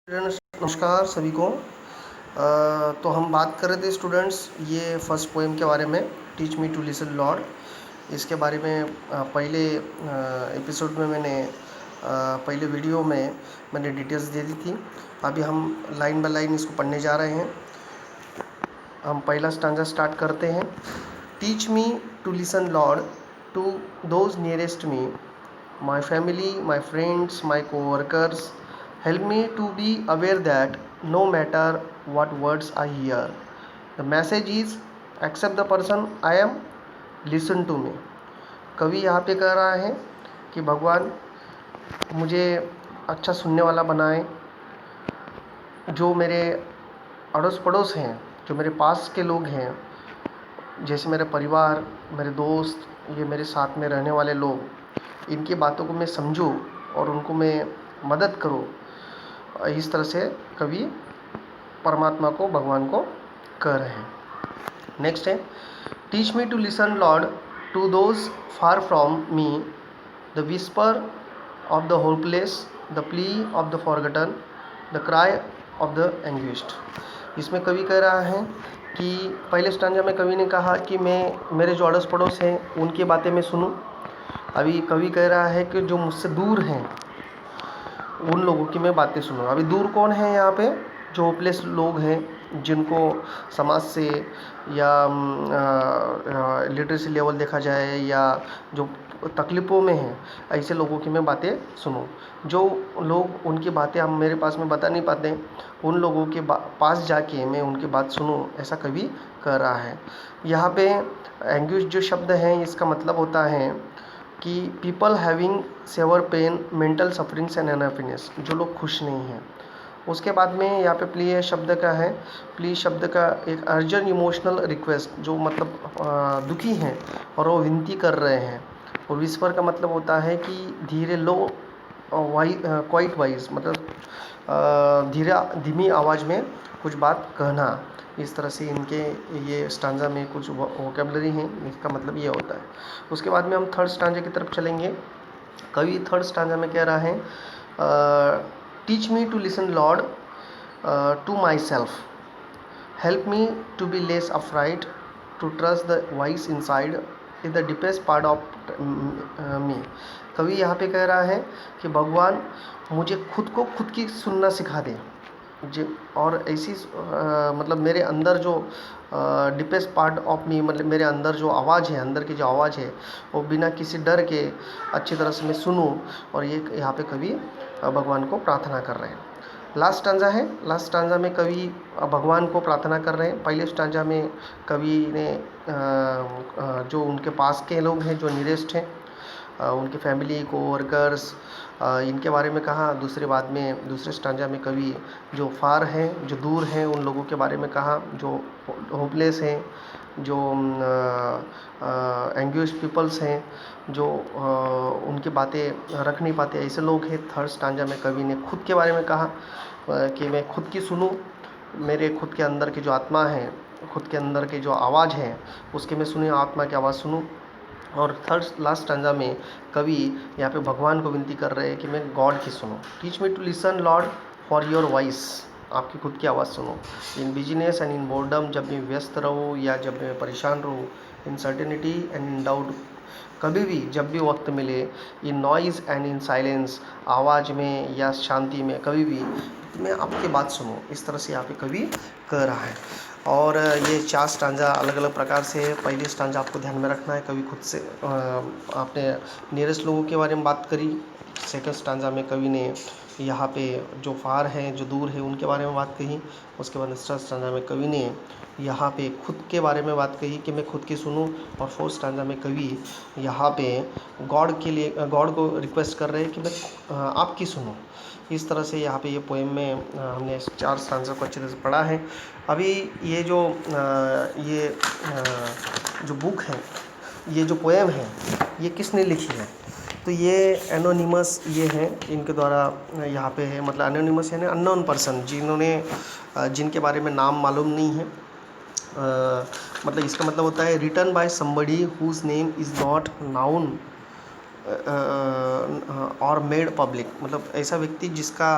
नमस्कार सभी को। तो हम बात कर रहे थे स्टूडेंट्स ये फर्स्ट पोएम के बारे में, teach me to listen lord. इसके बारे में पहले एपिसोड में पहले वीडियो में मैंने डिटेल्स दे दी थी। अभी हम लाइन बाय लाइन इसको पढ़ने जा रहे हैं। हम पहला स्टांजा स्टार्ट करते हैं। Teach me to listen lord to those nearest me, my family, my friends, my coworkers. Help me to be aware that no matter what words I hear, the message is accept the person I am, listen to me. कवि यहाँ पे कह रहा है कि भगवान मुझे अच्छा सुनने वाला बनाए। जो मेरे अड़ोस पड़ोस हैं, जो मेरे पास के लोग हैं, जैसे मेरे परिवार, मेरे दोस्त, ये मेरे साथ में रहने वाले लोग, इनकी बातों को मैं समझूं और उनको मैं मदद करूं। इस तरह से कवि परमात्मा को, भगवान को कह रहे हैं। नेक्स्ट है, teach me to listen lord to those far from me, the whisper of the hopeless, the plea of the forgotten, the cry of the anguished. इसमें कवि कह रहा है कि पहले स्टांजा में कवि ने कहा कि मैं मेरे जो अड़ोस पड़ोस हैं उनकी बातें मैं सुनूं। अभी कवि कह रहा है कि जो मुझसे दूर हैं उन लोगों की मैं बातें सुनूं। अभी दूर कौन है यहाँ पे? जो होपलेस लोग हैं, जिनको समाज से या लिटरेसी लेवल देखा जाए या जो तकलीफ़ों में हैं, ऐसे लोगों की मैं बातें सुनूं। जो लोग उनकी बातें हम मेरे पास में बता नहीं पाते, उन लोगों के पास जाके मैं उनकी बात सुनूं, ऐसा कवि कह रहा है। यहाँ पे एंग्विश जो शब्द है, इसका मतलब होता है कि people having severe pain, mental sufferings and unhappiness, जो लोग खुश नहीं हैं। उसके बाद में यहाँ पे प्ली शब्द का है। प्ली शब्द का एक अर्जेंट इमोशनल रिक्वेस्ट, जो मतलब दुखी हैं और वो विनती कर रहे हैं। और विस्पर का मतलब होता है कि धीरे, लो क्वाइट वाइज, मतलब धीमी आवाज़ में कुछ बात कहना। इस तरह से इनके ये स्टांजा में कुछ वोकेबलरी हैं, इसका मतलब ये होता है। उसके बाद में हम थर्ड स्टांजा की तरफ चलेंगे। कवि थर्ड स्टांजा में कह रहा है, teach me to listen lord to myself, help me to be less afraid, to trust the voice inside is the deepest part of me. कवि यहाँ पे कह रहा है कि भगवान मुझे खुद को खुद की सुनना सिखा दे जी। और ऐसी मतलब मेरे अंदर जो डीपेस्ट पार्ट ऑफ मी, मतलब मेरे अंदर जो आवाज़ है, अंदर की जो आवाज़ है, वो बिना किसी डर के अच्छी तरह से मैं सुनूं। और ये यहाँ पे कवि भगवान को प्रार्थना कर रहे हैं। लास्ट स्टांजा है। लास्ट स्टांजा में कवि भगवान को प्रार्थना कर रहे हैं। पहले स्टांजा में कवि ने जो उनके पास के लोग हैं, जो नियरेस्ट हैं, उनकी फैमिली, कोवर्कर्स, इनके बारे में कहा। दूसरे स्टांजा में कवि जो फार हैं, जो दूर हैं, उन लोगों के बारे में कहा। जो होपलेस हैं, जो एंग्विश पीपल्स हैं, जो उनकी बातें रख नहीं पाते, ऐसे लोग हैं। थर्ड स्टांजा में कवि ने खुद के बारे में कहा कि मैं खुद की सुनूं, मेरे खुद के अंदर की जो आत्मा है, खुद के अंदर की जो आवाज़ है, उसकी मैं सुनी, आत्मा की आवाज़ सुनूं। और थर्ड लास्ट स्टांजा में कवि यहाँ पे भगवान को विनती कर रहे हैं कि मैं गॉड की सुनूं। Teach me to listen lord for your voice, आपकी खुद की आवाज़ सुनो। In busyness and in boredom, जब मैं व्यस्त रहूँ या जब मैं परेशान रहूँ, in certainty and in doubt, कभी भी जब भी वक्त मिले, in noise and in silence, आवाज़ में या शांति में, कभी भी मैं आपकी बात सुनूं। इस तरह से यहाँ पे कवि कह रहा है। और ये 4 स्टांजा अलग अलग प्रकार से है। पहली स्टांजा आपको ध्यान में रखना है, कवि खुद से आपने नियरेस्ट लोगों के बारे में बात करी। सेकंड स्टांजा में कवि ने यहाँ पे जो फार हैं, जो दूर है, उनके बारे में बात कही। उसके बाद थर्ड स्टांजा में कवि ने यहाँ पे खुद के बारे में बात कही कि मैं खुद की सुनूं। और फोर्थ स्टांजा में कवि यहाँ पे गॉड के लिए, गॉड को रिक्वेस्ट कर रहे हैं कि मैं आपकी सुनूं। इस तरह से यहाँ पे ये पोएम में हमने 4 स्टांजा को अच्छी तरह से पढ़ा है। अभी ये जो बुक है, ये जो पोएम है, ये किसने लिखी है? तो ये एनोनिमस ये हैं, इनके द्वारा यहाँ पे है। मतलब एनोनिमस यानी अननोन पर्सन, जिनके बारे में नाम मालूम नहीं है। मतलब इसका मतलब होता है written by somebody whose name is not known और मेड पब्लिक। मतलब ऐसा व्यक्ति जिसका